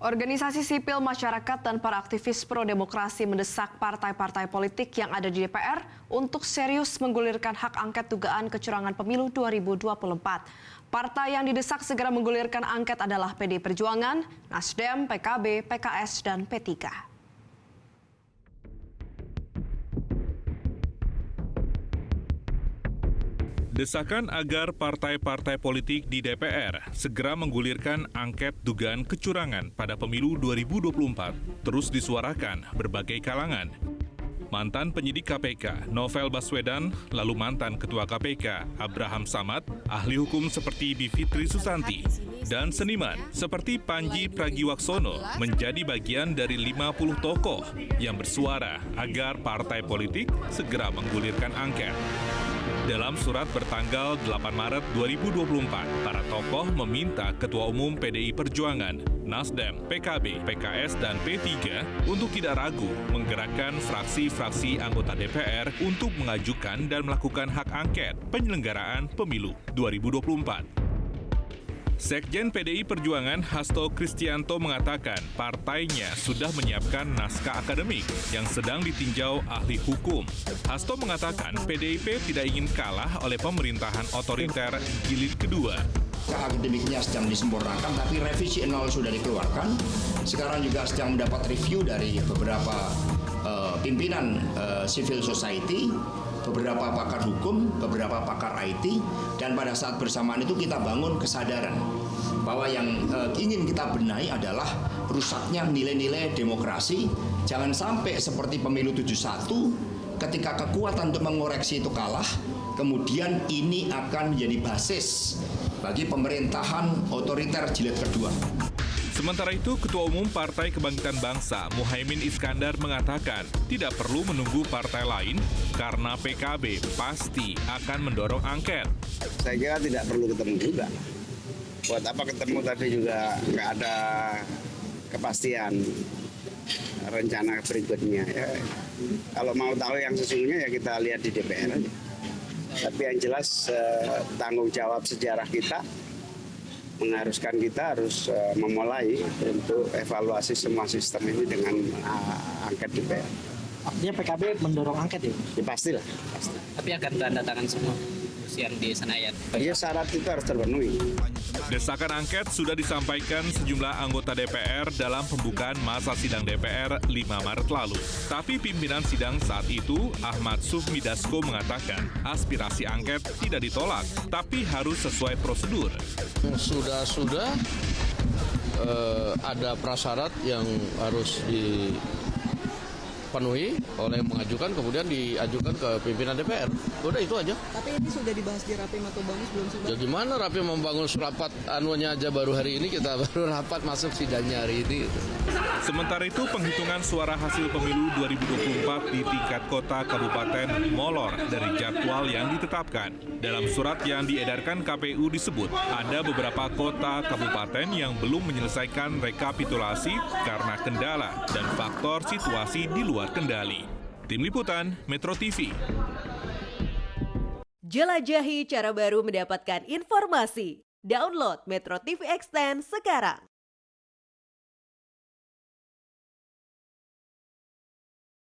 Organisasi sipil masyarakat dan para aktivis pro-demokrasi mendesak partai-partai politik yang ada di DPR untuk serius menggulirkan hak angket dugaan kecurangan pemilu 2024. Partai yang didesak segera menggulirkan angket adalah PD Perjuangan, Nasdem, PKB, PKS, dan P3. Desakan agar partai-partai politik di DPR segera menggulirkan angket dugaan kecurangan pada pemilu 2024 terus disuarakan berbagai kalangan. Mantan penyidik KPK Novel Baswedan, lalu mantan Ketua KPK Abraham Samad, ahli hukum seperti Bivitri Susanti, dan seniman seperti Panji Pragiwaksono menjadi bagian dari 50 tokoh yang bersuara agar partai politik segera menggulirkan angket. Dalam surat bertanggal 8 Maret 2024, para tokoh meminta Ketua Umum PDI Perjuangan, Nasdem, PKB, PKS, dan P3 untuk tidak ragu menggerakkan fraksi-fraksi anggota DPR untuk mengajukan dan melakukan hak angket penyelenggaraan pemilu 2024. Sekjen PDI Perjuangan Hasto Kristianto mengatakan partainya sudah menyiapkan naskah akademik yang sedang ditinjau ahli hukum. Hasto mengatakan PDIP tidak ingin kalah oleh pemerintahan otoriter jilid kedua. Akademiknya sedang disempurnakan, tapi revisi 0 sudah dikeluarkan. Sekarang juga sedang mendapat review dari beberapa pimpinan civil society, beberapa pakar hukum, beberapa pakar IT, dan pada saat bersamaan itu kita bangun kesadaran bahwa yang ingin kita benahi adalah rusaknya nilai-nilai demokrasi. Jangan sampai seperti pemilu 71, ketika kekuatan untuk mengoreksi itu kalah, kemudian ini akan menjadi basis bagi pemerintahan otoriter jilid kedua. Sementara itu, Ketua Umum Partai Kebangkitan Bangsa, Muhaimin Iskandar mengatakan tidak perlu menunggu partai lain karena PKB pasti akan mendorong angket. Saya kira tidak perlu ketemu juga. Buat apa ketemu tadi juga nggak ada kepastian rencana berikutnya. Ya. Kalau mau tahu yang sesungguhnya ya kita lihat di DPR aja. Tapi yang jelas tanggung jawab sejarah kita mengharuskan kita harus memulai untuk evaluasi semua sistem ini dengan angket DPR. Artinya PKB mendorong angket ya? Ya pastilah. Pasti. Tapi akan tanda tangan semua yang di Senayan. Iya, syarat itu harus terpenuhi. Desakan angket sudah disampaikan sejumlah anggota DPR dalam pembukaan masa sidang DPR 5 Maret lalu. Tapi pimpinan sidang saat itu, Ahmad Sufmi Dasko, mengatakan aspirasi angket tidak ditolak, tapi harus sesuai prosedur. Sudah ada prasyarat yang harus dipenuhi oleh yang mengajukan, kemudian diajukan ke pimpinan DPR. Udah itu aja. Tapi ini sudah dibahas di Rapim atau Bamus belum sih? Ya gimana Rapim membangun rapat anunya aja baru hari ini, kita baru rapat masuk sidangnya hari ini. Sementara itu, penghitungan suara hasil pemilu 2024 di tingkat kota kabupaten molor dari jadwal yang ditetapkan. Dalam surat yang diedarkan KPU disebut, ada beberapa kota kabupaten yang belum menyelesaikan rekapitulasi karena kendala dan faktor situasi di luar kendali. Tim Liputan, Metro TV. Jelajahi cara baru mendapatkan informasi. Download Metro TV Extend sekarang.